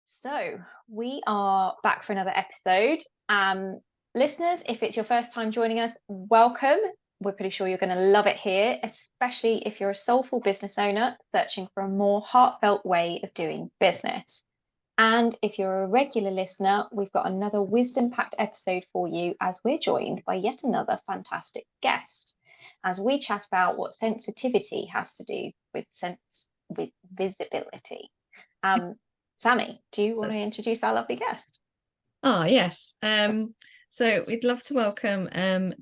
So we are back for another episode. Listeners, if it's your first time joining us, welcome. We're pretty sure you're going to love it here, especially if you're a soulful business owner searching for a more heartfelt way of doing business. And if you're a regular listener, we've got another wisdom-packed episode for you as we're joined by yet another fantastic guest as we chat about what sensitivity has to do with visibility. Sammy, do you want to introduce our lovely guest? Yes. So we'd love to welcome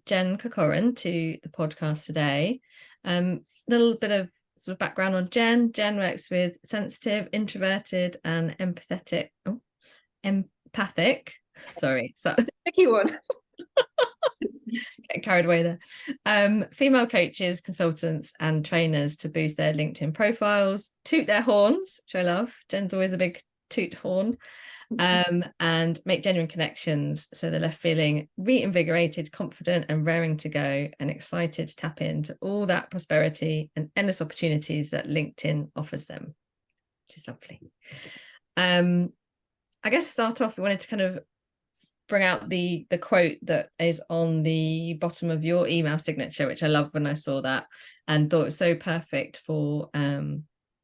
Jen Corcoran to the podcast today. Little bit of sort of background on Jen. Jen works with sensitive, introverted, and empathic. Sorry, so tricky one. Getting carried away there. Female coaches, consultants, and trainers to boost their LinkedIn profiles, toot their horns, which I love. Jen's always a big toot horn. And make genuine connections so they're left feeling reinvigorated, confident, and raring to go, and excited to tap into all that prosperity and endless opportunities that LinkedIn offers them, which is lovely. I guess start off, we wanted to kind of bring out the quote that is on the bottom of your email signature, which I love when I saw that and thought it was so perfect for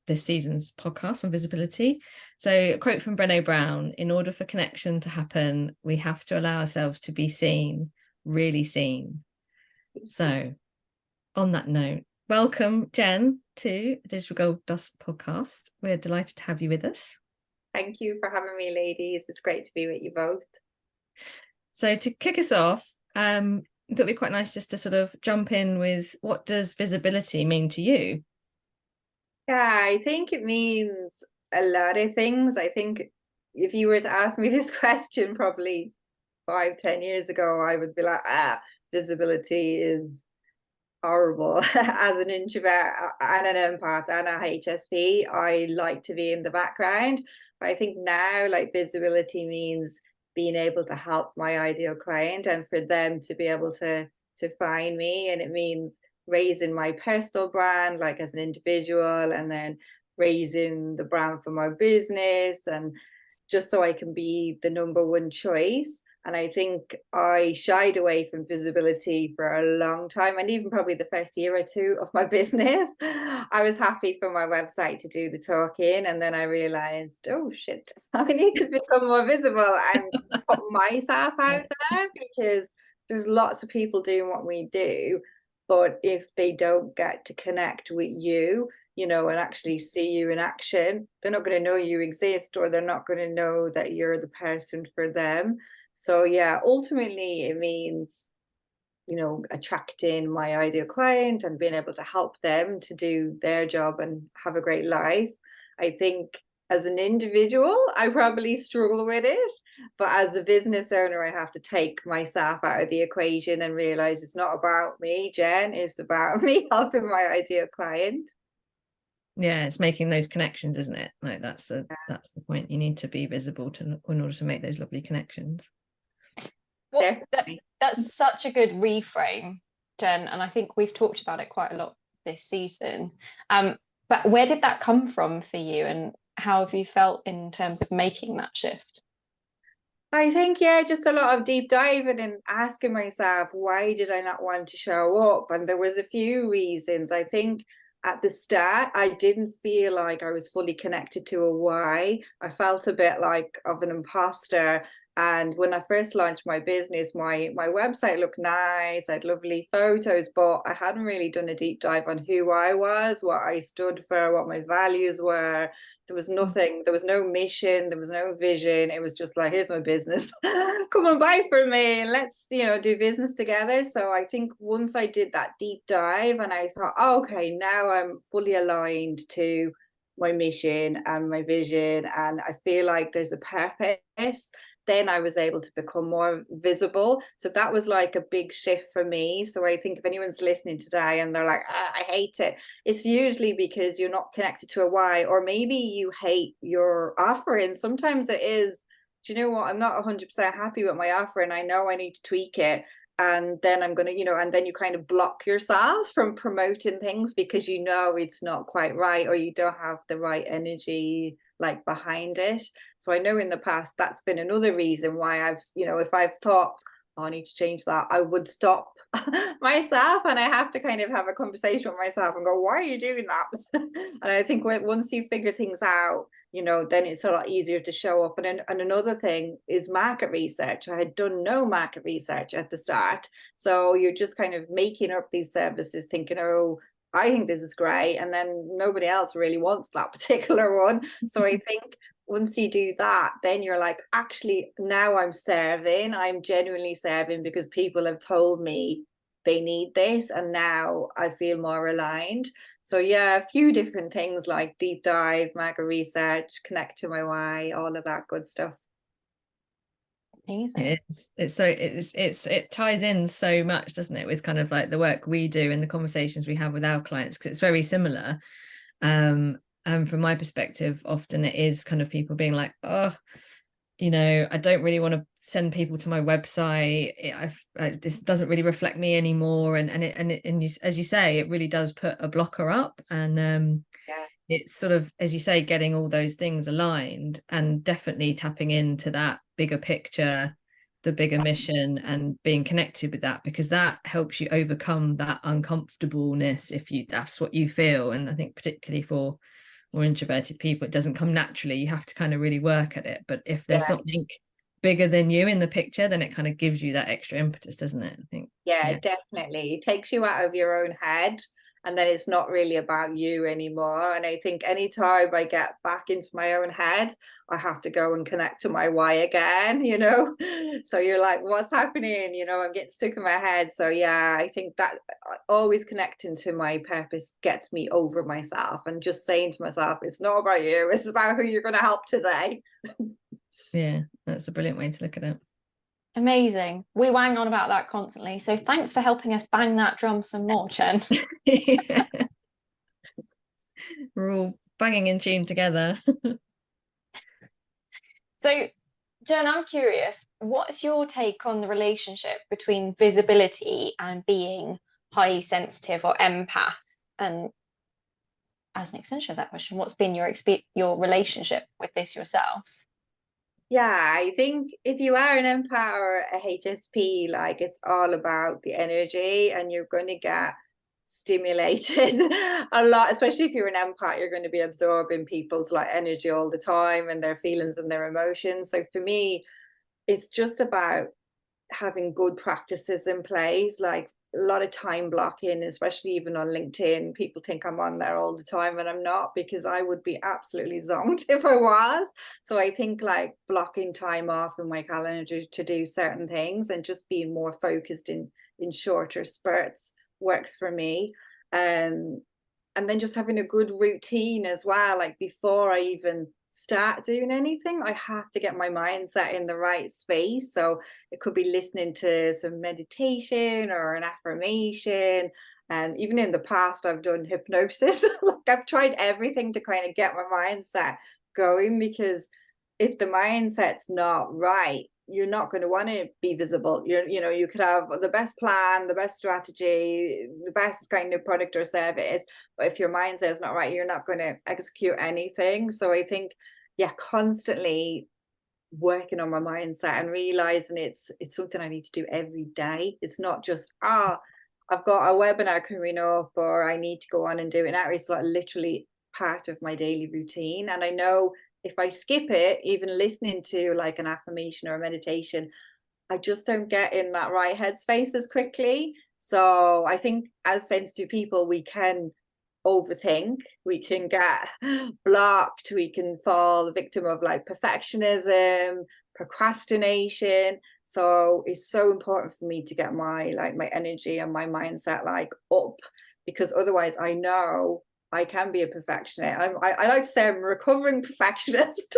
this season's podcast on visibility. So a quote from Brené Brown: in order for connection to happen, we have to allow ourselves to be seen, really seen. So on that note, welcome Jen to the Digital Gold Dust podcast. We're delighted to have you with us. Thank you for having me, ladies. It's great to be with you both. So to kick us off, I thought it'd be quite nice just to sort of jump in with, what does visibility mean to you? Yeah, I think it means a lot of things. I think if you were to ask me this question probably 5-10 years ago, I would be like, visibility is horrible. As an introvert and an empath and a HSP, I like to be in the background. But I think now, like, visibility means being able to help my ideal client and for them to be able to find me. And it means raising my personal brand, like as an individual, and then raising the brand for my business, and just so I can be the number one choice. And I think I shied away from visibility for a long time, and even probably the first year or two of my business. I was happy for my website to do the talking, and then I realized, oh shit, I need to become more visible and put myself out there, because there's lots of people doing what we do, but if they don't get to connect with you, and actually see you in action, they're not going to know you exist, or they're not going to know that you're the person for them. So yeah, ultimately it means, attracting my ideal client and being able to help them to do their job and have a great life. I think as an individual, I probably struggle with it, but as a business owner, I have to take myself out of the equation and realize it's not about me, Jen, it's about me helping my ideal client. Yeah, it's making those connections, isn't it? Like that's the point. You need to be visible in order to make those lovely connections. Well, that's such a good reframe, Jen, and I think we've talked about it quite a lot this season. But where did that come from for you, and how have you felt in terms of making that shift? I think, just a lot of deep diving and asking myself, why did I not want to show up? And there was a few reasons. I think at the start, I didn't feel like I was fully connected to a why. I felt a bit like of an imposter. And when I first launched my business, my website looked nice, I had lovely photos, but I hadn't really done a deep dive on who I was, what I stood for, what my values were. There was nothing, there was no mission, there was no vision. It was just like, here's my business, come and buy from me and let's, do business together. So I think once I did that deep dive and I thought, okay, now I'm fully aligned to my mission and my vision, and I feel like there's a purpose, then I was able to become more visible. So that was like a big shift for me. So I think if anyone's listening today and they're like, I hate it, it's usually because you're not connected to a why, or maybe you hate your offering. Sometimes it is, do you know what, I'm not 100% happy with my offer and I know I need to tweak it. and then I'm going to, you know, and then you kind of block yourselves from promoting things because you know it's not quite right, or you don't have the right energy like behind it. So I know in the past that's been another reason why I've, you know, if I've thought, oh, I need to change that, I would stop myself, and I have to kind of have a conversation with myself and go, why are you doing that? And I think once you figure things out, you know, then it's a lot easier to show up. And another thing is market research. I had done no market research at the start. So you're just kind of making up these services thinking, oh, I think this is great. And then nobody else really wants that particular one. So I think once you do that, then you're like, actually, now I'm genuinely serving because people have told me they need this, and now I feel more aligned. So yeah, a few different things like deep dive, market research, connect to my why, all of that good stuff. Amazing. It ties in so much, doesn't it, with kind of like the work we do and the conversations we have with our clients, because it's very similar. And from my perspective, often it is kind of people being like, oh, you know, I don't really want to send people to my website. This doesn't really reflect me anymore. And as you say, it really does put a blocker up. And it's sort of, as you say, getting all those things aligned and definitely tapping into that bigger picture, the bigger mission, and being connected with that, because that helps you overcome that uncomfortableness if that's what you feel. And I think particularly for more introverted people, it doesn't come naturally. You have to kind of really work at it. But if there's something bigger than you in the picture, then it kind of gives you that extra impetus, doesn't it? I think. Yeah, definitely. It takes you out of your own head, and then it's not really about you anymore. And I think anytime I get back into my own head, I have to go and connect to my why again, you know. So you're like, what's happening? You know, I'm getting stuck in my head. So yeah, I think that always connecting to my purpose gets me over myself, and just saying to myself, it's not about you, it's about who you're going to help today. Yeah, that's a brilliant way to look at it. Amazing. We wang on about that constantly. So thanks for helping us bang that drum some more, Jen. Yeah. We're all banging in tune together. So, Jen, I'm curious, what's your take on the relationship between visibility and being highly sensitive or empath? And as an extension of that question, what's been your relationship with this yourself? Yeah, I think if you are an empath or a HSP, like it's all about the energy, and you're going to get stimulated a lot, especially if you're an empath. You're going to be absorbing people's like energy all the time, and their feelings and their emotions. So for me, it's just about having good practices in place, like a lot of time blocking, especially even on LinkedIn. People think I'm on there all the time, and I'm not, because I would be absolutely zonked if I was. So I think like blocking time off in my calendar to do certain things, and just being more focused in shorter spurts works for me. And then just having a good routine as well. Like before I even start doing anything, I have to get my mindset in the right space. So it could be listening to some meditation or an affirmation. And even in the past, I've done hypnosis. Like I've tried everything to kind of get my mindset going, because if the mindset's not right, you're not going to want to be visible. You know, you could have the best plan, the best strategy, the best kind of product or service, but if your mindset is not right, you're not going to execute anything. So I think, yeah, constantly working on my mindset and realizing it's something I need to do every day. It's not just I've got a webinar coming up, or I need to go on and do it now. It's like literally part of my daily routine. And I know if I skip it, even listening to like an affirmation or a meditation, I just don't get in that right headspace as quickly. So I think as sensitive people, we can overthink, we can get blocked, we can fall victim of like perfectionism, procrastination. So it's so important for me to get my energy and my mindset like up, because otherwise I know I can be a perfectionist. I like to say I'm a recovering perfectionist,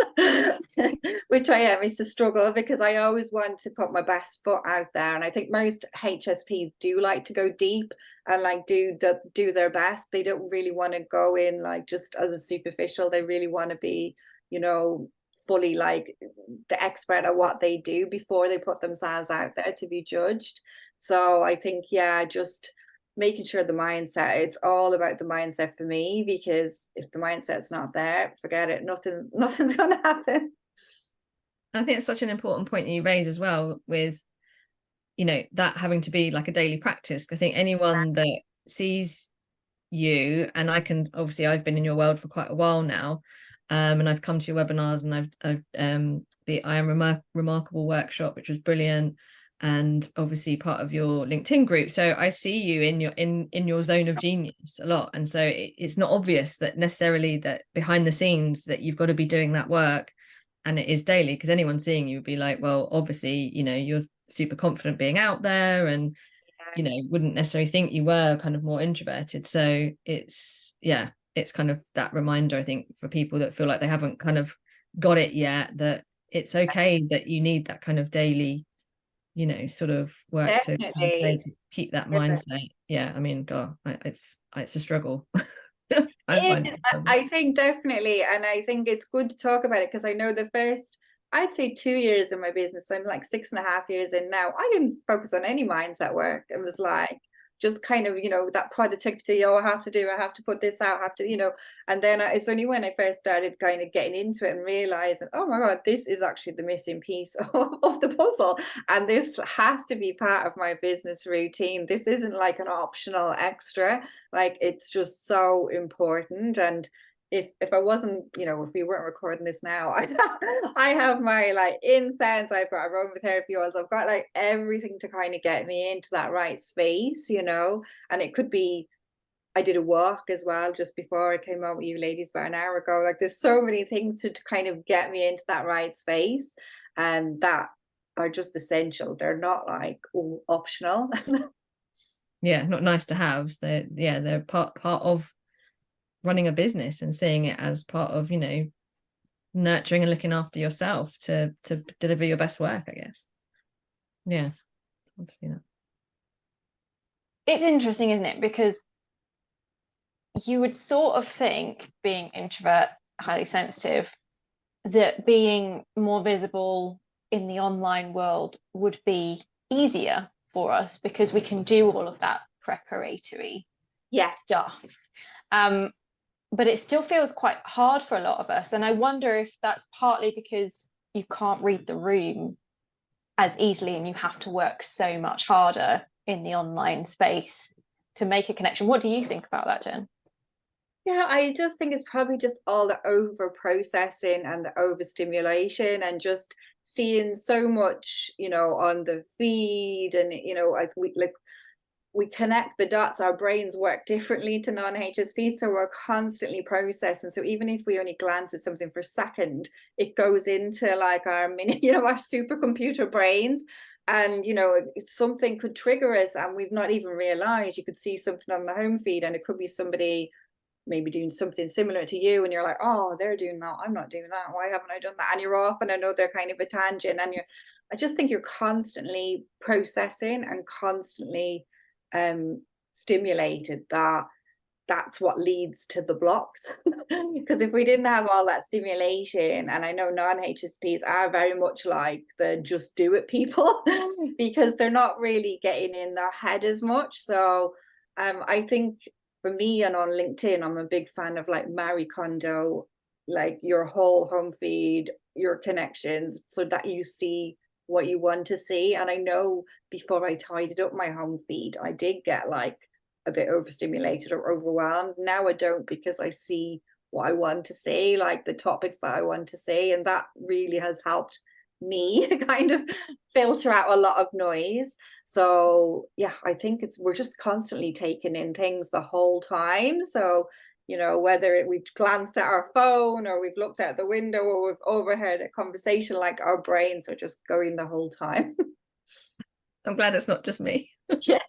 which I am. It's a struggle because I always want to put my best foot out there. And I think most HSPs do like to go deep and like do their best. They don't really want to go in like just as a superficial. They really want to be, you know, fully like the expert at what they do before they put themselves out there to be judged. So I think, yeah, just making sure the mindset, it's all about the mindset for me, because if the mindset's not there, forget it, nothing's gonna happen. I think it's such an important point that you raise as well, with, you know, that having to be like a daily practice. I think anyone that sees you, and I can obviously, I've been in your world for quite a while now, and I've come to your webinars, and I've the I Am Remarkable workshop, which was brilliant, and obviously part of your LinkedIn group. So I see you in your in your zone of genius a lot, and so it's not obvious that necessarily that behind the scenes that you've got to be doing that work, and it is daily, because anyone seeing you would be like, well, obviously, you know, you're super confident being out there, and you know, wouldn't necessarily think you were kind of more introverted. So it's, yeah, it's kind of that reminder, I think, for people that feel like they haven't kind of got it yet, that it's okay that you need that kind of daily, you know, sort of work to, kind of say, Definitely. to keep that Yeah. mindset. Yeah, I mean, God, it's a struggle. I It find is, it a struggle. I think definitely, and I think it's good to talk about it, because I know the first, I'd say 2 years in my business, I'm like 6.5 years in now, I didn't focus on any mindset work. It was like just kind of, you know, that productivity, oh, I have to put this out, I have to, you know. And then it's only when I first started kind of getting into it and realizing, oh my God, this is actually the missing piece of the puzzle, and this has to be part of my business routine. This isn't like an optional extra, like it's just so important. And if I wasn't, you know, if we weren't recording this now, I have my like incense, I've got aromatherapy oils, I've got like everything to kind of get me into that right space, you know. And it could be, I did a walk as well just before I came on with you ladies about an hour ago. Like there's so many things to kind of get me into that right space, and that are just essential. They're not like optional. Yeah, not nice to have. They're part of running a business, and seeing it as part of, you know, nurturing and looking after yourself to deliver your best work, I guess. Yeah, I'll see that. It's interesting, isn't it? Because you would sort of think, being introvert, highly sensitive, that being more visible in the online world would be easier for us because we can do all of that preparatory Yeah. stuff. But it still feels quite hard for a lot of us. And I wonder if that's partly because you can't read the room as easily and you have to work so much harder in the online space to make a connection. What do you think about that, Jen? Yeah, I just think it's probably just all the over processing and the overstimulation, and just seeing so much, you know, on the feed. And you know, we connect the dots. Our brains work differently to non-HSP, so we're constantly processing. So even if we only glance at something for a second, it goes into like our mini, you know, our supercomputer brains. And you know, something could trigger us and we've not even realized. You could see something on the home feed and it could be somebody maybe doing something similar to you, and you're like, oh, they're doing that, I'm not doing that, why haven't I done that? And you're off on another kind of a tangent, and I just think you're constantly processing and constantly stimulated. That's what leads to the blocks. Because if we didn't have all that stimulation, and I know non-HSPs are very much like the just do it people, because they're not really getting in their head as much. So I think for me, and on LinkedIn, I'm a big fan of like Marie Kondo, like your whole home feed, your connections, so that you see what you want to see. And I know before I tidied up my home feed, I did get like a bit overstimulated or overwhelmed. Now I don't, because I see what I want to see, like the topics that I want to see. And that really has helped me kind of filter out a lot of noise. So yeah, I think we're just constantly taking in things the whole time. So you know, whether we've glanced at our phone or we've looked out the window or we've overheard a conversation, like our brains are just going the whole time. I'm glad it's not just me. Yeah.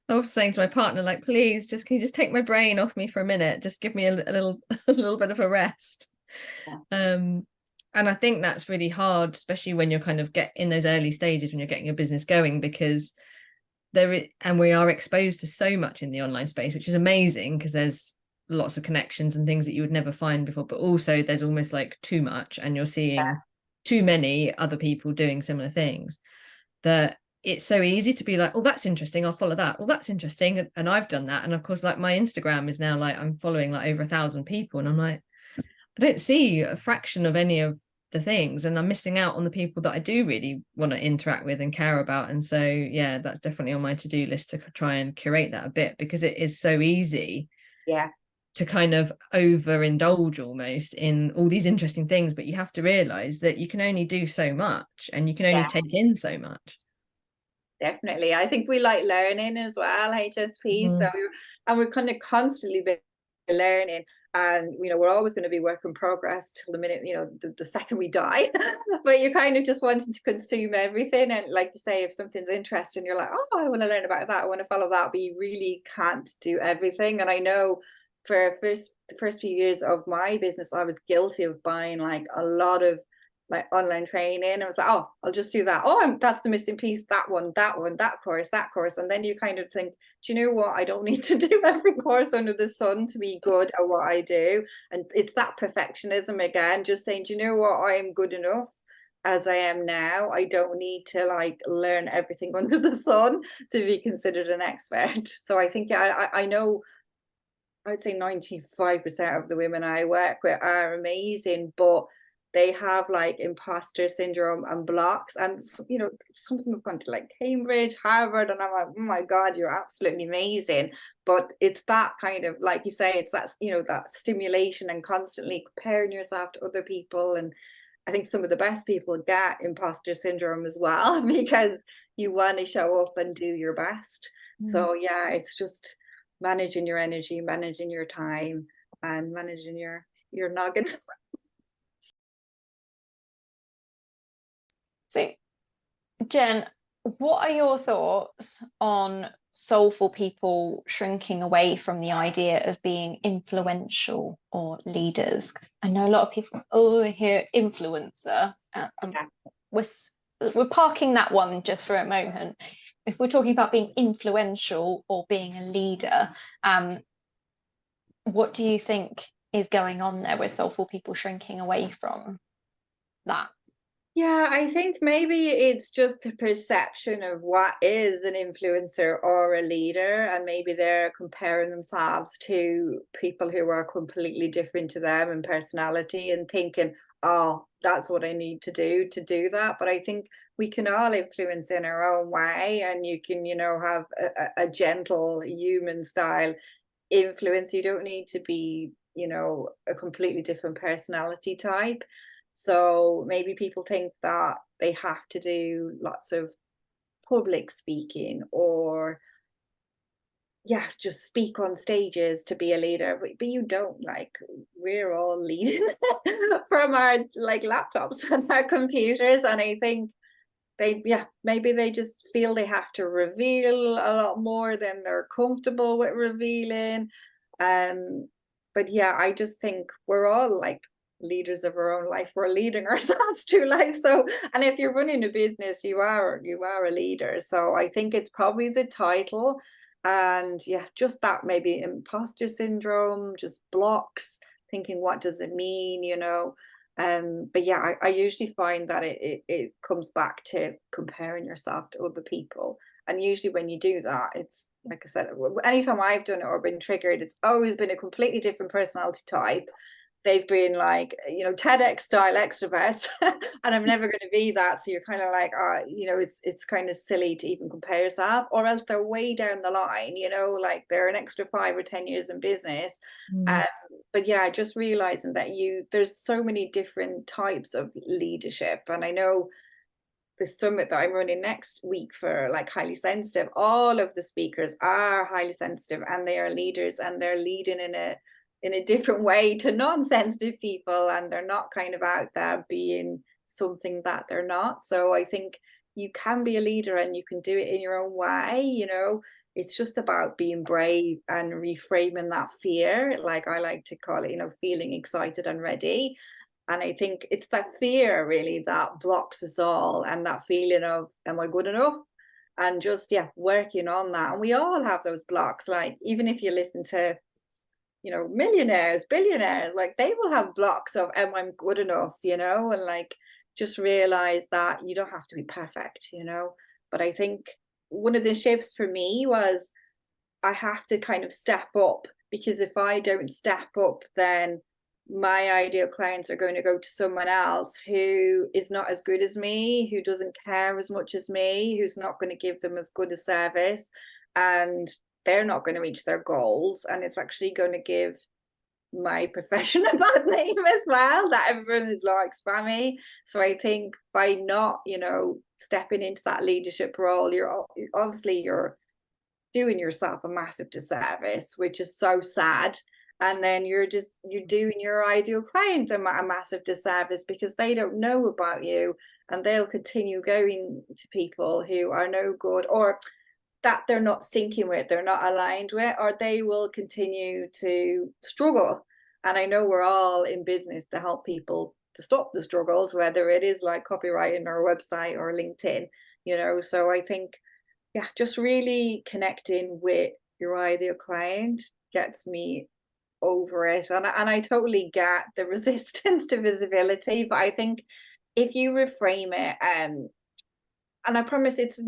I was saying to my partner, like, please, just can you just take my brain off me for a minute? Just give me a little a little bit of a rest. Yeah. And I think that's really hard, especially when you're kind of in those early stages when you're getting your business going, because and we are exposed to so much in the online space, which is amazing because there's lots of connections and things that you would never find before, but also there's almost like too much, and you're seeing too many other people doing similar things. that it's so easy to be like, oh, that's interesting, I'll follow that. Well, that's interesting. And I've done that. And of course, like my Instagram is now like, I'm following like over 1,000 people. And I'm like, I don't see a fraction of any of the things, and I'm missing out on the people that I do really want to interact with and care about. And so, yeah, that's definitely on my to-do list to try and curate that a bit, because it is so easy to kind of overindulge almost in all these interesting things, but you have to realize that you can only do so much and you can only take in so much. Definitely. I think we like learning as well, HSP. So, and we're kind of constantly learning, and we're always going to be work in progress till the minute, the second we die. But you kind of just wanting to consume everything, and like you say, if something's interesting, you're like, oh, I want to learn about that, I want to follow that, but you really can't do everything. And I know for the first few years of my business, I was guilty of buying like a lot of like online training. I was like, oh, I'll just do that. Oh, that's the missing piece. That one, that course. And then you kind of think, do you know what? I don't need to do every course under the sun to be good at what I do. And it's that perfectionism again, just saying, do you know what? I am good enough as I am now. I don't need to like learn everything under the sun to be considered an expert. So I think, I know, I'd say 95% of the women I work with are amazing, but they have like imposter syndrome and blocks. And some of them have gone to like Cambridge, Harvard, and I'm like, oh my God, you're absolutely amazing. But it's that kind of, like you say, it's that, that stimulation and constantly comparing yourself to other people. And I think some of the best people get imposter syndrome as well, because you want to show up and do your best. So yeah, it's just managing your energy, managing your time, and managing your noggin. So, Jen, what are your thoughts on soulful people shrinking away from the idea of being influential or leaders? I know a lot of people, they hear influencer. We're parking that one just for a moment. If we're talking about being influential or being a leader, what do you think is going on there with soulful people shrinking away from that? Yeah, I think maybe it's just the perception of what is an influencer or a leader, and maybe they're comparing themselves to people who are completely different to them in personality and thinking, oh, that's what I need to do that. But I think we can all influence in our own way, and you can, have a gentle human style influence. You don't need to be, a completely different personality type. So maybe people think that they have to do lots of public speaking, or just speak on stages to be a leader, but you don't. Like, we're all leading from our like laptops and our computers. And I think maybe they just feel they have to reveal a lot more than they're comfortable with revealing. But yeah, I just think we're all like leaders of our own life. We're leading ourselves to life. So, and if you're running a business, you are a leader. So I think it's probably the title, and just that maybe imposter syndrome, just blocks, thinking, what does it mean, but yeah, I usually find that it comes back to comparing yourself to other people. And usually when you do that, it's like I said, anytime I've done it or been triggered, it's always been a completely different personality type. They've been like, TEDx style extroverts, and I'm never going to be that. So you're kind of like, it's kind of silly to even compare yourself, or else they're way down the line, like they're an extra 5 or 10 years in business. But yeah, just realizing that there's so many different types of leadership. And I know the summit that I'm running next week for like highly sensitive, all of the speakers are highly sensitive, and they are leaders, and they're leading in a different way to non-sensitive people, and they're not kind of out there being something that they're not. So I think you can be a leader, and you can do it in your own way. It's just about being brave and reframing that fear, like I like to call it, feeling excited and ready. And I think it's that fear really that blocks us all, and that feeling of, am I good enough? And just working on that. And we all have those blocks. Like, even if you listen to millionaires, billionaires, like, they will have blocks of, am I good enough, and like, just realize that you don't have to be perfect, But I think one of the shifts for me was I have to kind of step up, because if I don't step up, then my ideal clients are going to go to someone else who is not as good as me, who doesn't care as much as me, who's not going to give them as good a service, and they're not going to reach their goals. And it's actually going to give my profession a bad name as well, that everyone is like spammy. So I think by not, stepping into that leadership role, you're doing yourself a massive disservice, which is so sad. And then you're doing your ideal client a massive disservice, because they don't know about you, and they'll continue going to people who are no good, or that they're not syncing with, they're not aligned with, or they will continue to struggle. And I know we're all in business to help people to stop the struggles, whether it is like copywriting or a website or LinkedIn, so I think, yeah, just really connecting with your ideal client gets me over it. And I totally get the resistance to visibility, but I think if you reframe it, and I promise it's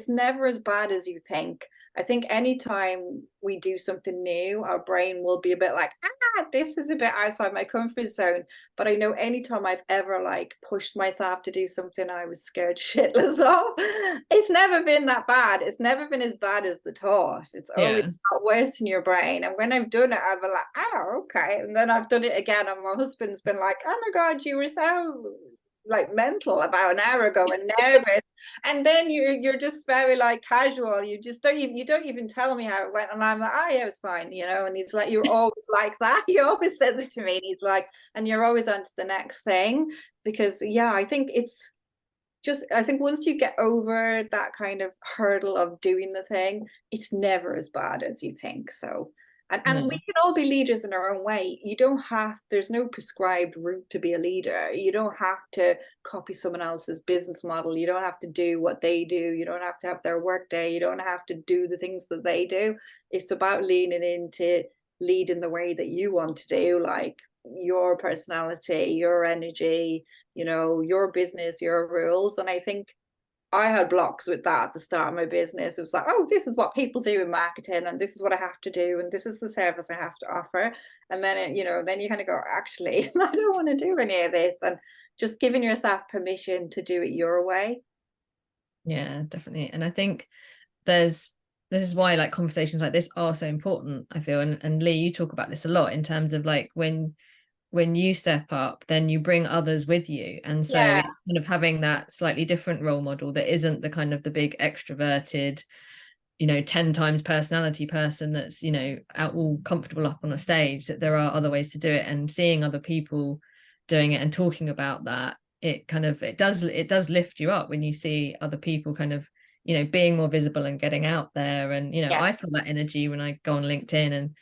never as bad as you think. I think anytime we do something new, our brain will be a bit like, this is a bit outside my comfort zone. But I know anytime I've ever like pushed myself to do something I was scared shitless of, it's never been that bad. It's never been as bad as the thought. It's always got worse in your brain. And when I've done it, I've been like, oh, okay. And then I've done it again, and my husband's been like, oh my God, you were so like mental about an hour ago and nervous. And then you're just very like casual. You don't even tell me how it went, and I'm like, oh yeah, it was fine, and he's like, you're always like that. He always says it to me, and he's like, and you're always on to the next thing. Because I think it's just, I think once you get over that kind of hurdle of doing the thing, it's never as bad as you think. So and we can all be leaders in our own way. There's no prescribed route to be a leader. You don't have to copy someone else's business model. You don't have to do what they do. You don't have to have their work day. You don't have to do the things that they do. It's about leaning into leading the way that you want to do, like your personality, your energy, your business, your rules. And I think I had blocks with that at the start of my business. It was like, oh, this is what people do in marketing, and this is what I have to do, and this is the service I have to offer. And then then you kind of go, actually, I don't want to do any of this, and just giving yourself permission to do it your way. Yeah, definitely. And I think this is why like conversations like this are so important, I feel. And Lee, you talk about this a lot in terms of like when you step up, then you bring others with you. And so it's kind of having that slightly different role model that isn't the kind of the big extroverted, 10 times personality person that's, out all comfortable up on a stage, that there are other ways to do it. And seeing other people doing it and talking about that, it does lift you up when you see other people kind of, being more visible and getting out there. And, I feel that energy when I go on LinkedIn and,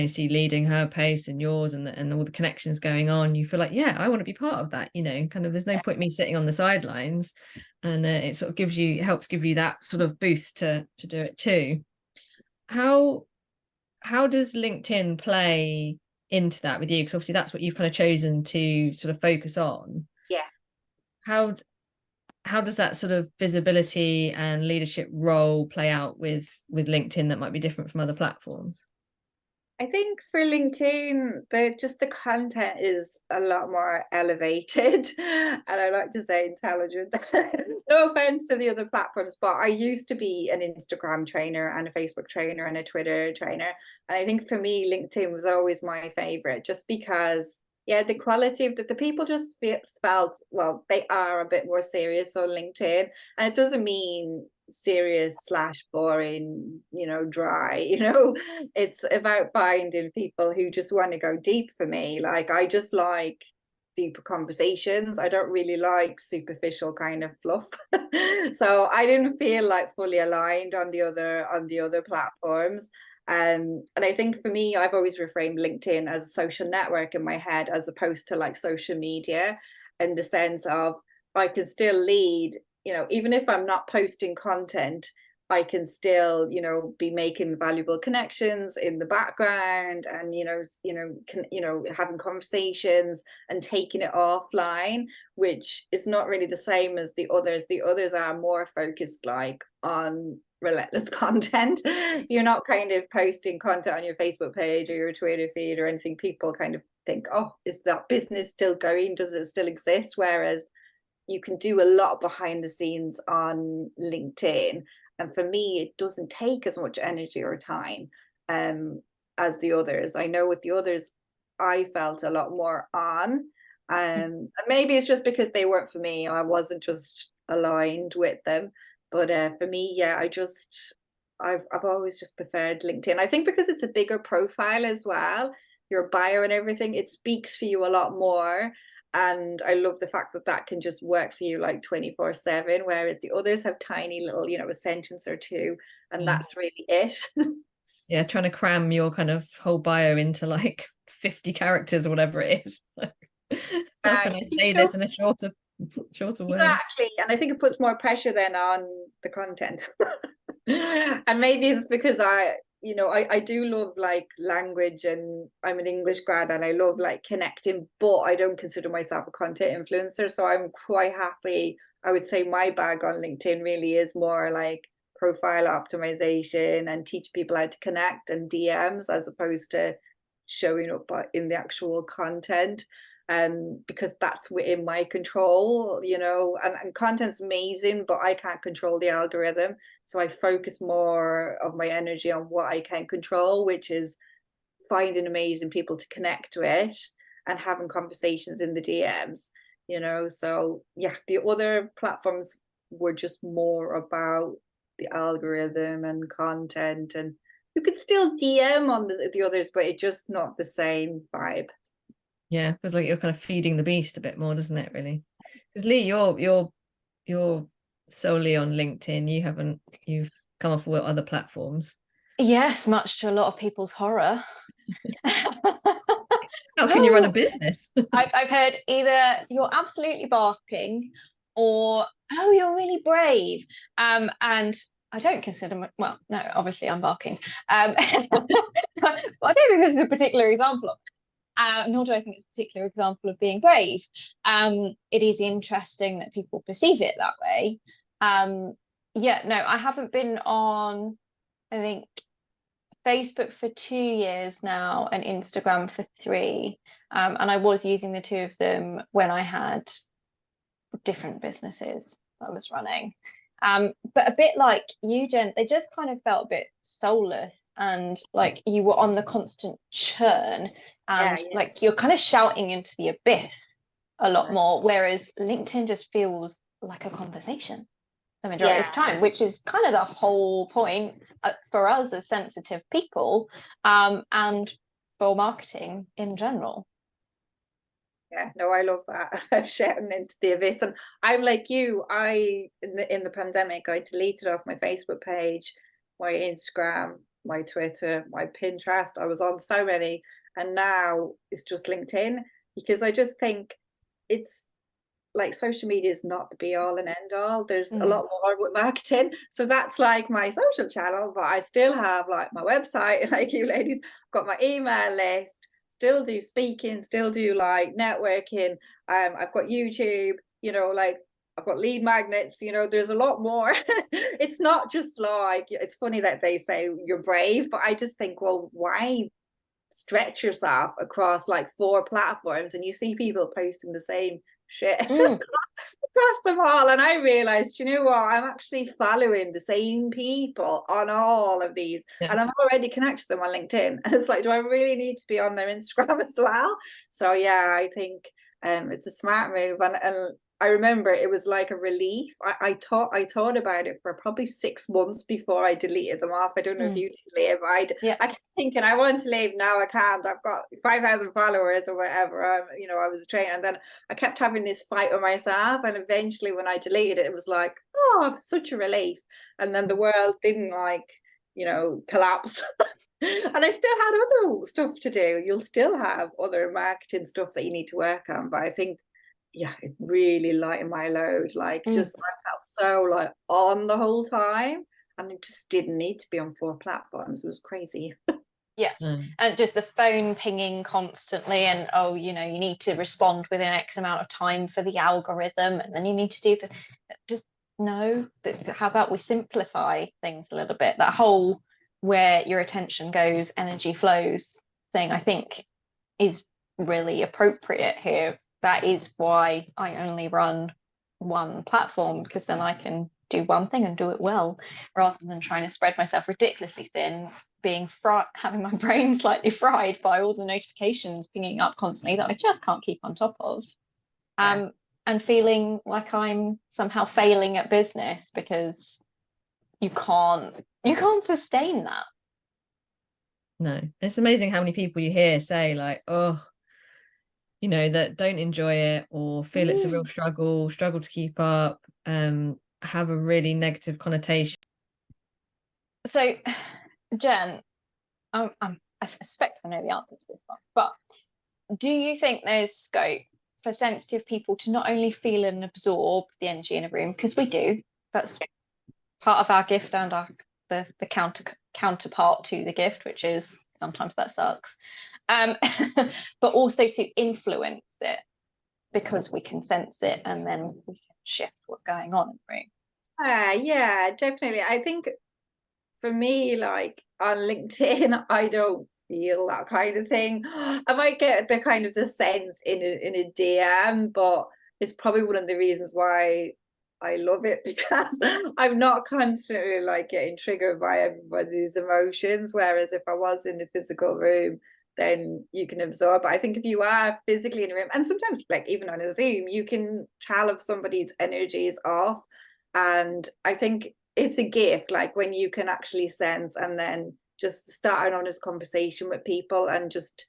see leading her posts and yours and all the connections going on. You feel like, I want to be part of that, kind of, there's no point me sitting on the sidelines. And it sort of helps give you that sort of boost to do it too. How does LinkedIn play into that with you? Because obviously that's what you've kind of chosen to sort of focus on. Yeah. How does that sort of visibility and leadership role play out with LinkedIn that might be different from other platforms? I think for LinkedIn, the content is a lot more elevated, and I like to say intelligent. No offense to the other platforms, but I used to be an Instagram trainer and a Facebook trainer and a Twitter trainer. And I think for me, LinkedIn was always my favorite, just because, the quality of the people just felt, well, they are a bit more serious on LinkedIn. And it doesn't mean serious / boring, dry, it's about finding people who just want to go deep. For me, like, I just like deeper conversations. I don't really like superficial kind of fluff. So I didn't feel like fully aligned on the other platforms. And I think for me, I've always reframed LinkedIn as a social network in my head, as opposed to like social media, in the sense of I can still lead, even if I'm not posting content, I can still, be making valuable connections in the background, and having conversations and taking it offline, which is not really the same as the others. The others are more focused like on relentless content. You're not kind of posting content on your Facebook page or your Twitter feed or anything. People kind of think, oh, is that business still going? Does it still exist? Whereas you can do a lot behind the scenes on LinkedIn. And for me, it doesn't take as much energy or time as the others. I know with the others, I felt a lot more on. And maybe it's just because they weren't for me. I wasn't just aligned with them. But for me, yeah, I've always just preferred LinkedIn. I think because it's a bigger profile as well, your bio and everything, it speaks for you a lot more. And I love the fact that that can just work for you like 24/7, whereas the others have tiny little, a sentence or two, and that's really it. Yeah, trying to cram your kind of whole bio into like 50 characters or whatever it is. How can I say this in a shorter way? Exactly. And I think it puts more pressure then on the content. And maybe it's because I do love like language, and I'm an English grad, and I love like connecting, but I don't consider myself a content influencer. So I'm quite happy. I would say my bag on LinkedIn really is more like profile optimization and teach people how to connect and DMs, as opposed to showing up in the actual content. Because that's within my control, and content's amazing, but I can't control the algorithm. So I focus more of my energy on what I can control, which is finding amazing people to connect with and having conversations in the DMs, So yeah, the other platforms were just more about the algorithm and content, and you could still DM on the others, but it's just not the same vibe. Yeah, it feels like you're kind of feeding the beast a bit more, doesn't it, really? Because Lee, you're solely on LinkedIn. You've come off with other platforms. Yes, much to a lot of people's horror. How can you run a business? I've heard either you're absolutely barking, or oh, you're really brave. And I don't consider well, no, obviously I'm barking. But I don't think this is a particular example of. Nor do I think it's a particular example of being brave. It is interesting that people perceive it that way. Yeah, no, I haven't been on, I think, Facebook for 2 years now and Instagram for 3. And I was using the two of them when I had different businesses I was running. But a bit like you, Jen, they just kind of felt a bit soulless, and like you were on the constant churn, and like you're kind of shouting into the abyss a lot more, whereas LinkedIn just feels like a conversation the majority of the time, which is kind of the whole point for us as sensitive people, and for marketing in general. Yeah, no, I love that. Shouting into the abyss. And I'm like you, in the pandemic, I deleted off my Facebook page, my Instagram, my Twitter, my Pinterest. I was on so many, and now it's just LinkedIn, because I just think it's like social media is not the be all and end all. There's a lot more with marketing. So that's like my social channel, but I still have like my website, like you ladies, got my email list, still do speaking, still do like networking. I've got YouTube, like I've got lead magnets, there's a lot more. It's not just like, it's funny that they say you're brave, but I just think, well, why stretch yourself across like 4 platforms? And you see people posting the same shit across them all, and I realized, you know what, I'm actually following the same people on all of these, and I'm already connected to them on LinkedIn. And it's like, do I really need to be on their Instagram as well? So yeah, I think it's a smart move, and I remember it was like a relief. I thought about it for probably 6 months before I deleted them off. I don't know if you did, Liv. I kept thinking I want to leave. Now I can't. I've got 5,000 followers or whatever. I was a trainer, and then I kept having this fight with myself. And eventually, when I deleted it, it was like, oh, it was such a relief. And then the world didn't collapse. And I still had other stuff to do. You'll still have other marketing stuff that you need to work on, but I think, yeah, it really lightened my load. Like, just I felt so like on the whole time, and it just didn't need to be on 4 platforms. It was crazy. Yes. And just the phone pinging constantly, and oh, you need to respond within X amount of time for the algorithm, and then you need to do the just no. How about we simplify things a little bit? That whole where your attention goes, energy flows thing, I think, is really appropriate here. That is why I only run one platform, because then I can do one thing and do it well, rather than trying to spread myself ridiculously thin, being having my brain slightly fried by all the notifications pinging up constantly that I just can't keep on top of. And feeling like I'm somehow failing at business because you can't sustain that. No, it's amazing how many people you hear say like, oh, that don't enjoy it or feel it's a real struggle to keep up, have a really negative connotation. So, Jen, I suspect I know the answer to this one, but do you think there's scope for sensitive people to not only feel and absorb the energy in a room, because we do, that's part of our gift and the counterpart to the gift, which is sometimes that sucks, but also to influence it, because we can sense it and then we can shift what's going on in the room. Yeah, definitely. I think for me, like on LinkedIn, I don't feel that kind of thing. I might get the kind of the sense in a DM, but it's probably one of the reasons why I love it, because I'm not constantly like getting triggered by everybody's emotions. Whereas if I was in the physical room, then you can absorb. But I think if you are physically in a room, and sometimes like even on a Zoom, you can tell if somebody's energy is off. And I think it's a gift, like when you can actually sense and then just start an honest conversation with people, and just,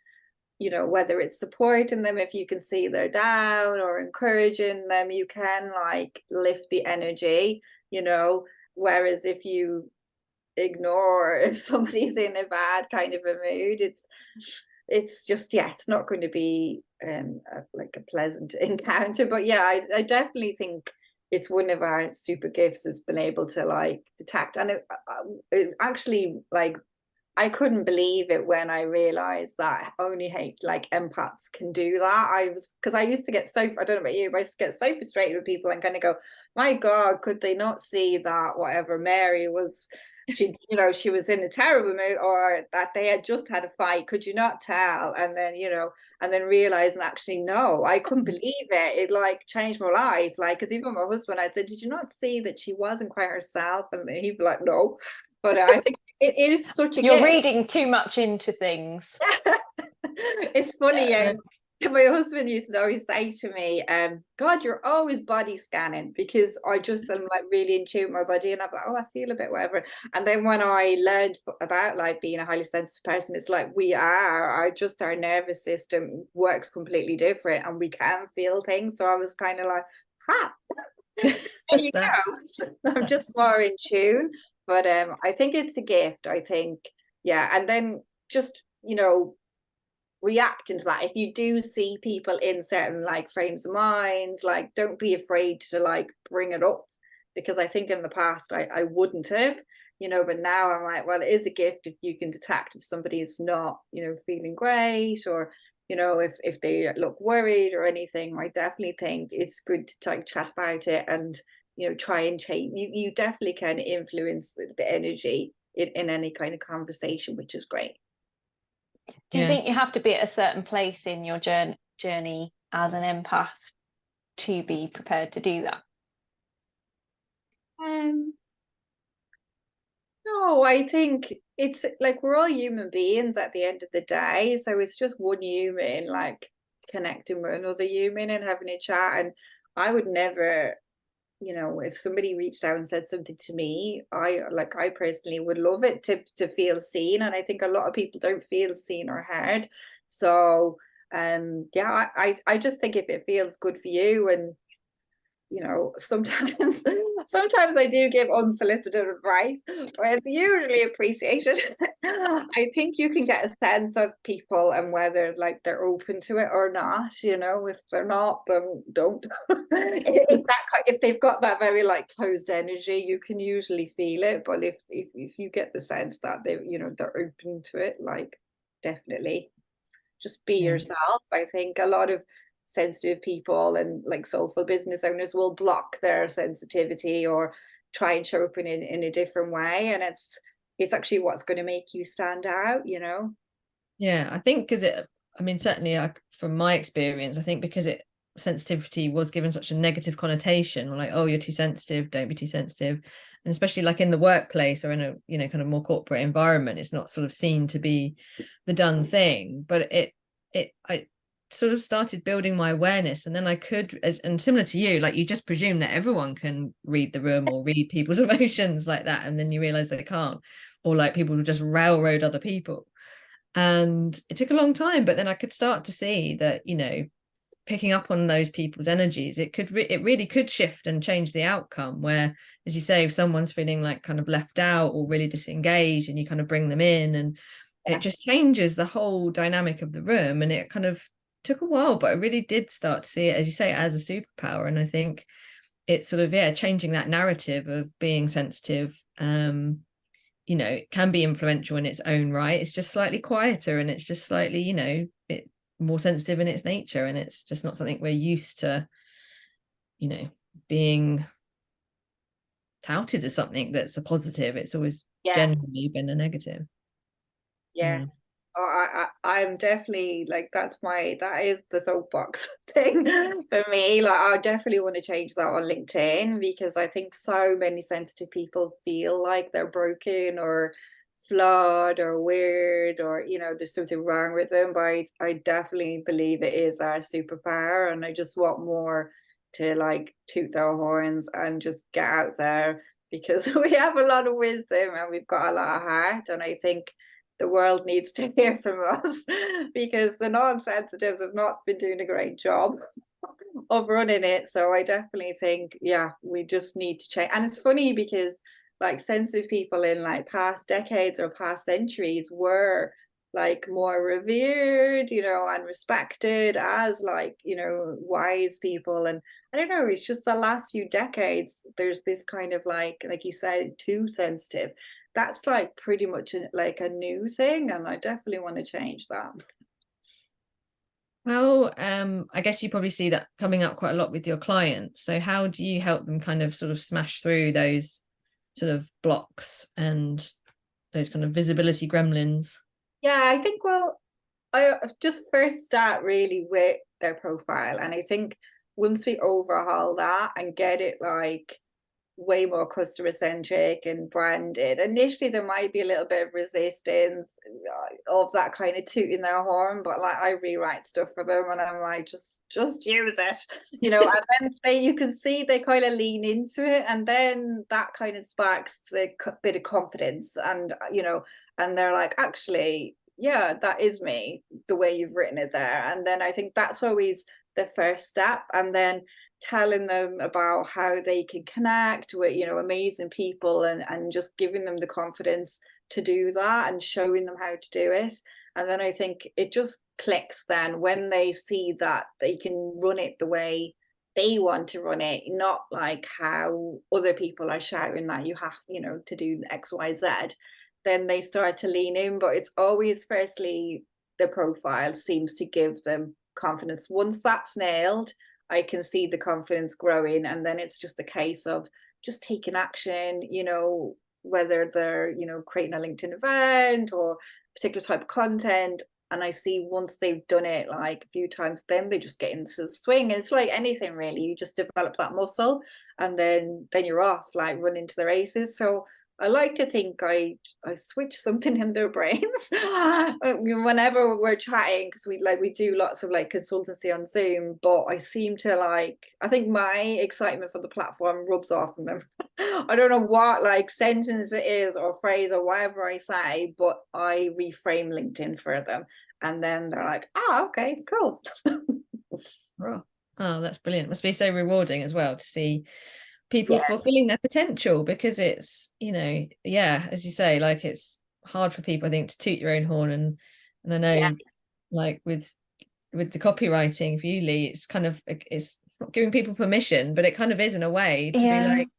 whether it's supporting them if you can see they're down, or encouraging them, you can like lift the energy, whereas if you ignore if somebody's in a bad kind of a mood, it's just, it's not going to be like a pleasant encounter. But yeah, I definitely think it's one of our super gifts, has been able to like detect. And it actually, like, I couldn't believe it when I realized that only like empaths can do that. Because I used to get so, I don't know about you, but I used to get so frustrated with people and kind of go, my God, could they not see that whatever Mary was, she was in a terrible mood, or that they had just had a fight? Could you not tell? And then, and then realizing actually, no, I couldn't believe it. It like changed my life. Like, because even my husband, I said, did you not see that she wasn't quite herself? And he'd be like, no. But I think it is such a You're gift. reading too much into things. It's funny. My husband used to always say to me, God, you're always body scanning, because I just am like really in tune with my body, and I'm like, oh, I feel a bit whatever. And then when I learned about like being a highly sensitive person, it's like our nervous system works completely different, and we can feel things. So I was kind of like, there you go. I'm just more in tune. But I think it's a gift. I think, yeah. And then just, reacting to that. If you do see people in certain like frames of mind, like don't be afraid to like bring it up, because I think in the past I wouldn't have, but now I'm like, well, it is a gift if you can detect if somebody is not, feeling great, or if they look worried or anything. I definitely think it's good to like chat about it, and try and change. You definitely can influence the energy in any kind of conversation, which is great. Do you think you have to be at a certain place in your journey as an empath to be prepared to do that? No, I think it's like we're all human beings at the end of the day. So it's just one human like connecting with another human and having a chat. And I would never, if somebody reached out and said something to me, I personally would love it to feel seen. And I think a lot of people don't feel seen or heard. So yeah, I just think if it feels good for you, and you know, sometimes sometimes I do give unsolicited advice, but it's usually appreciated. I think you can get a sense of people and whether like they're open to it or not, you know. If they're not, then don't. If they've got that very like closed energy, you can usually feel it. But if you get the sense that they, you know, they're open to it, like definitely just be Yeah. yourself. I think a lot of sensitive people and like soulful business owners will block their sensitivity or try and show up in a different way, and it's actually what's going to make you stand out, you know. Yeah, I think because I mean, certainly from my experience, I think because sensitivity was given such a negative connotation, like, oh, you're too sensitive, don't be too sensitive. And especially like in the workplace or in a, you know, kind of more corporate environment, it's not sort of seen to be the done thing. But I sort of started building my awareness, and then I could, and similar to you, like you just presume that everyone can read the room or read people's emotions like that, and then you realize they can't, or like people just railroad other people. And it took a long time, but then I could start to see that, you know, picking up on those people's energies, it really could shift and change the outcome, where, as you say, if someone's feeling like kind of left out or really disengaged and you kind of bring them in, and it just changes the whole dynamic of the room. And it kind of took a while, but I really did start to see it, as you say, as a superpower. And I think it's sort of, yeah, changing that narrative of being sensitive, you know, it can be influential in its own right. It's just slightly quieter, and it's just slightly, you know, more sensitive in its nature, and it's just not something we're used to, you know, being touted as something that's a positive. It's always generally been a negative. Yeah. Yeah. Oh, I'm definitely like that is the soapbox thing for me. Like I definitely want to change that on LinkedIn, because I think so many sensitive people feel like they're broken or flawed or weird, or you know, there's something wrong with them. But I definitely believe it is our superpower, and I just want more to like toot their horns and just get out there, because we have a lot of wisdom and we've got a lot of heart, and I think the world needs to hear from us, because the non-sensitives have not been doing a great job of running it. So I definitely think, yeah, we just need to change. And it's funny because like sensitive people in like past decades or past centuries were like more revered, you know, and respected as like, you know, wise people. And I don't know, it's just the last few decades, there's this kind of like you said, too sensitive. That's like pretty much like a new thing, and I definitely want to change that. How, I guess you probably see that coming up quite a lot with your clients. So how do you help them kind of sort of smash through those sort of blocks and those kind of visibility gremlins? Yeah, I think, well, I just first start really with their profile, and I think once we overhaul that and get it like way more customer centric and branded, initially there might be a little bit of resistance of that kind of tooting their horn, but like I rewrite stuff for them and I'm like, just use it, you know. And then you can see they kind of lean into it, and then that kind of sparks the bit of confidence, and you know, and they're like, actually, yeah, that is me, the way you've written it there. And then I think that's always the first step, and then telling them about how they can connect with, you know, amazing people, and just giving them the confidence to do that and showing them how to do it. And then I think it just clicks then when they see that they can run it the way they want to run it, not like how other people are shouting that you have, you know, to do XYZ. Then they start to lean in. But it's always firstly the profile seems to give them confidence. Once that's nailed, I can see the confidence growing, and then it's just a case of just taking action, you know, whether they're, you know, creating a LinkedIn event or particular type of content. And I see once they've done it like a few times, then they just get into the swing. And it's like anything really, you just develop that muscle, and then you're off like running to the races. So I like to think I switch something in their brains whenever we're chatting, because we do lots of like consultancy on Zoom, but I seem to like, I think my excitement for the platform rubs off on them. I don't know what like sentence it is or phrase or whatever I say, but I reframe LinkedIn for them, and then they're like, ah, okay, cool. Oh, Oh, that's brilliant. Must be so rewarding as well to see people Yeah, fulfilling their potential, because it's, you know, yeah, as you say, like it's hard for people, I think, to toot your own horn, and I yeah, know, like with the copywriting for you, Lee, it's kind of, it's not giving people permission, but it kind of is in a way to be Yeah. like,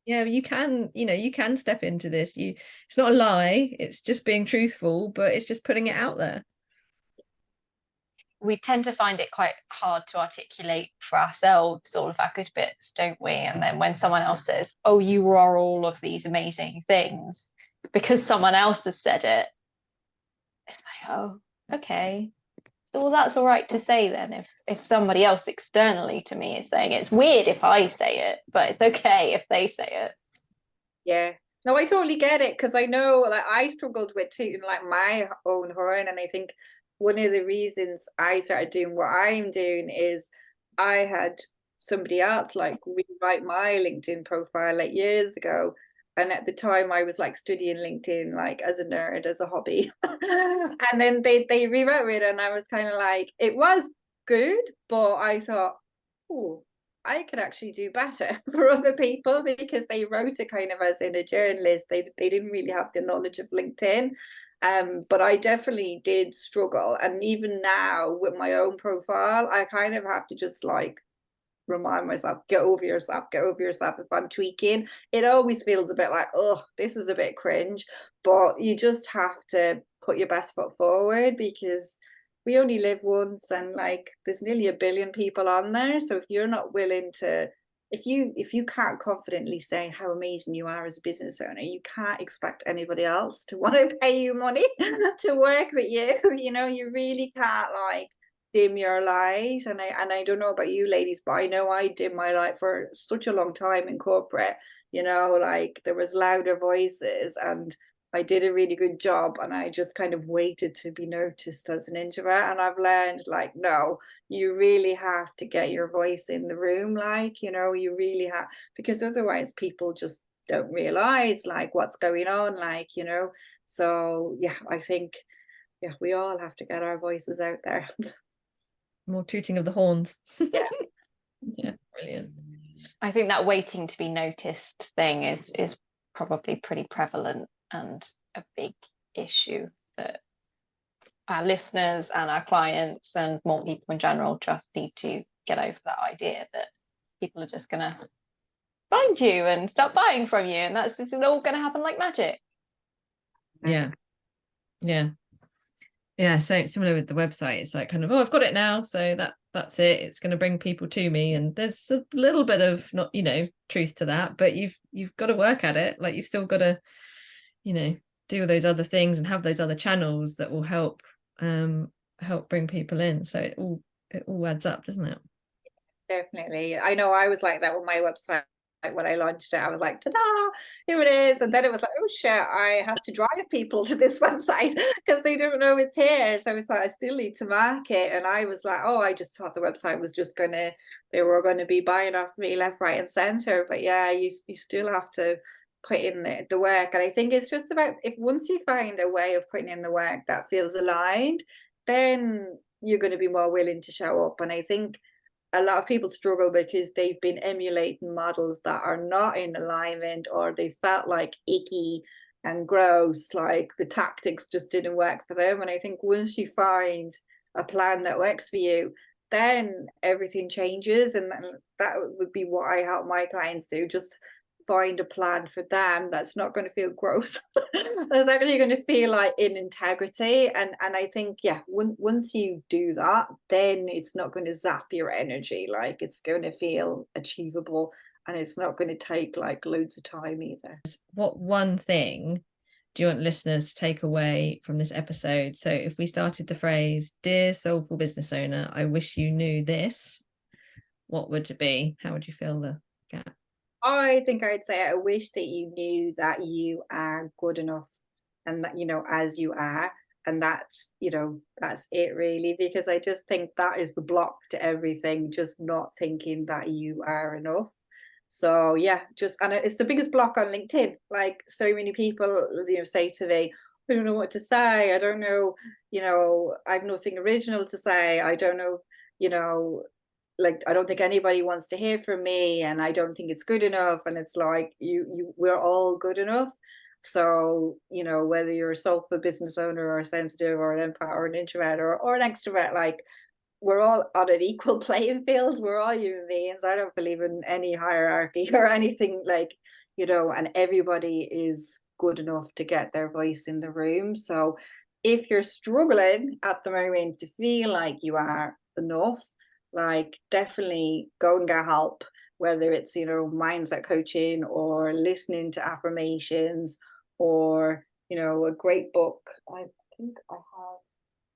yeah, you can, you know, you can step into this. It's not a lie, it's just being truthful, but it's just putting it out there. We tend to find it quite hard to articulate for ourselves all of our good bits, don't we? And then when someone else says, oh, you are all of these amazing things, because someone else has said it, it's like, oh, okay. So, well, that's all right to say then. If somebody else externally to me is saying it. It's weird if I say it, but it's okay if they say it. yeah. No, I totally get it, because I know, like, I struggled with tooting like my own horn, and I think one of the reasons I started doing what I'm doing is I had somebody else like rewrite my LinkedIn profile like years ago, and at the time I was like studying LinkedIn like as a nerd, as a hobby, and then they rewrote it, and I was kind of like, it was good, but I thought, oh, I could actually do better for other people, because they wrote it kind of as in a journalist. They didn't really have the knowledge of LinkedIn. But I definitely did struggle. And even now with my own profile, I kind of have to just like remind myself, get over yourself, get over yourself. If I'm tweaking, it always feels a bit like, oh, this is a bit cringe. But you just have to put your best foot forward, because we only live once, and like there's nearly 1 billion people on there. So if you're not willing to, if you can't confidently say how amazing you are as a business owner, you can't expect anybody else to want to pay you money to work with you. You know, you really can't like dim your light. And I don't know about you ladies, but I know I dim my light for such a long time in corporate. You know, like there was louder voices, and I did a really good job, and I just kind of waited to be noticed as an introvert. And I've learned like, no, you really have to get your voice in the room, like, you know, you really have, because otherwise people just don't realize like what's going on, like, you know. So yeah, I think, yeah, we all have to get our voices out there. More tooting of the horns. Yeah. Yeah, brilliant. I think that waiting to be noticed thing is probably pretty prevalent and a big issue that our listeners and our clients and more people in general just need to get over that idea that people are just going to find you and start buying from you, and this is all going to happen like magic. Yeah, yeah. So similar with the website, it's like kind of, oh, I've got it now, so that's it, it's going to bring people to me. And there's a little bit of, not, you know, truth to that, but you've got to work at it. Like you've still got to, you know, do those other things and have those other channels that will help bring people in. So it all adds up, doesn't it? Definitely. I know I was like that with my website. Like when I launched it, I was like, ta-da, here it is. And then it was like, oh shit, I have to drive people to this website because they don't know it's here. So it's like, I still need to market. And I was like, oh, I just thought the website was just they were going to be buying off me left, right, and center. But yeah, you still have to put in the work. And I think it's just about, if once you find a way of putting in the work that feels aligned, then you're going to be more willing to show up. And I think a lot of people struggle because they've been emulating models that are not in alignment, or they felt like icky and gross, like the tactics just didn't work for them. And I think once you find a plan that works for you, then everything changes. And that would be what I help my clients do, just find a plan for them that's not going to feel gross, that's actually going to feel like in integrity. And I think, yeah, once you do that, then it's not going to zap your energy. Like it's going to feel achievable, and it's not going to take like loads of time either. What one thing do you want listeners to take away from this episode? So if we started the phrase, dear soulful business owner, I wish you knew this, what would it be? How would you fill the gap? I think I'd say I wish that you knew that you are good enough, and that, you know, as you are, and that's, you know, that's it really, because I just think that is the block to everything, just not thinking that you are enough. So yeah, just, and it's the biggest block on LinkedIn. Like so many people, you know, say to me, I don't know what to say. I don't know, you know, I have nothing original to say. I don't know, you know, like, I don't think anybody wants to hear from me, and I don't think it's good enough. And it's like, we're all good enough. So, you know, whether you're a soulful business owner or a sensitive or an empath or an introvert or an extrovert, like, we're all on an equal playing field. We're all human beings. I don't believe in any hierarchy or anything, like, you know, and everybody is good enough to get their voice in the room. So if you're struggling at the moment to feel like you are enough, like, definitely go and get help, whether it's, you know, mindset coaching or listening to affirmations or, you know, a great book. I think I have,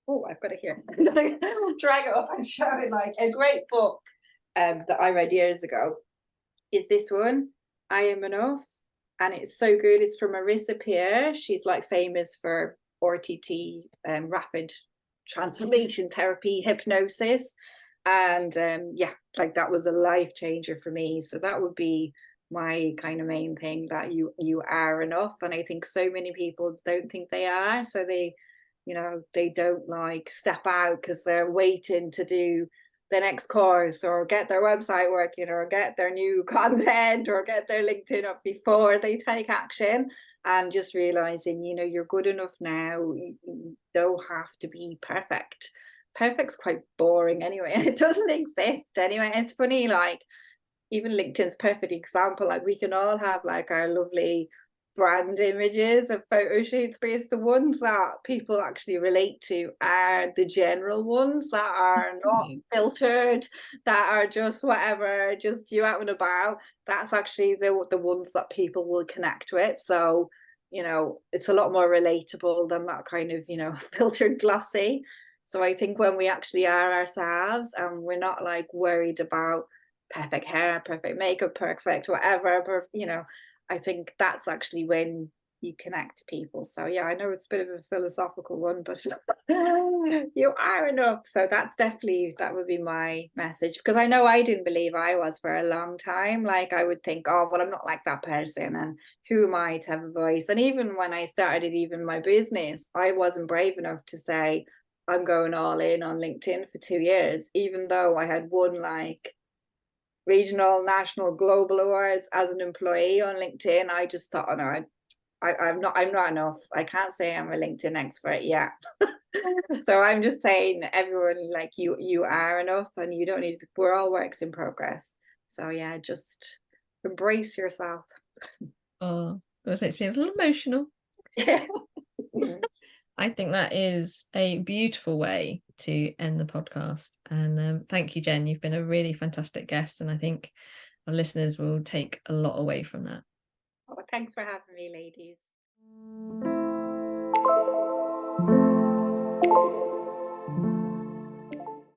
oh, I've got it here. I'm gonna drag it up and show it. Like, a great book that I read years ago is this one, I Am Enough. And it's so good. It's from Marissa Peer. She's like famous for RTT, rapid transformation therapy, hypnosis. And yeah, like, that was a life changer for me. So that would be my kind of main thing, that you are enough. And I think so many people don't think they are. So they, you know, they don't like step out because they're waiting to do the next course or get their website working or get their new content or get their LinkedIn up before they take action. And just realizing, you know, you're good enough now. You don't have to be perfect. Perfect's quite boring anyway, and it doesn't exist anyway. It's funny, like, even LinkedIn's perfect example. Like, we can all have like our lovely brand images of photo shoots, but it's the ones that people actually relate to are the general ones that are not filtered, that are just whatever, just you out and about. That's actually the ones that people will connect with. So, you know, it's a lot more relatable than that kind of, you know, filtered glossy. So I think when we actually are ourselves and we're not like worried about perfect hair, perfect makeup, perfect whatever, you know, I think that's actually when you connect to people. So yeah, I know it's a bit of a philosophical one, but you are enough. So that's definitely, that would be my message, because I know I didn't believe I was for a long time. Like, I would think, oh, well, I'm not like that person, and who am I to have a voice? And even when I started even my business, I wasn't brave enough to say I'm going all in on LinkedIn for 2 years, even though I had won like regional, national, global awards as an employee on LinkedIn. I just thought, oh no, I'm not enough. I can't say I'm a LinkedIn expert yet. So I'm just saying, everyone, like, you are enough, and you don't need to, we're all works in progress. So yeah, just embrace yourself. Oh, that makes me a little emotional. Yeah. I think that is a beautiful way to end the podcast. And thank you, Jen. You've been a really fantastic guest, and I think our listeners will take a lot away from that. Oh, thanks for having me, ladies.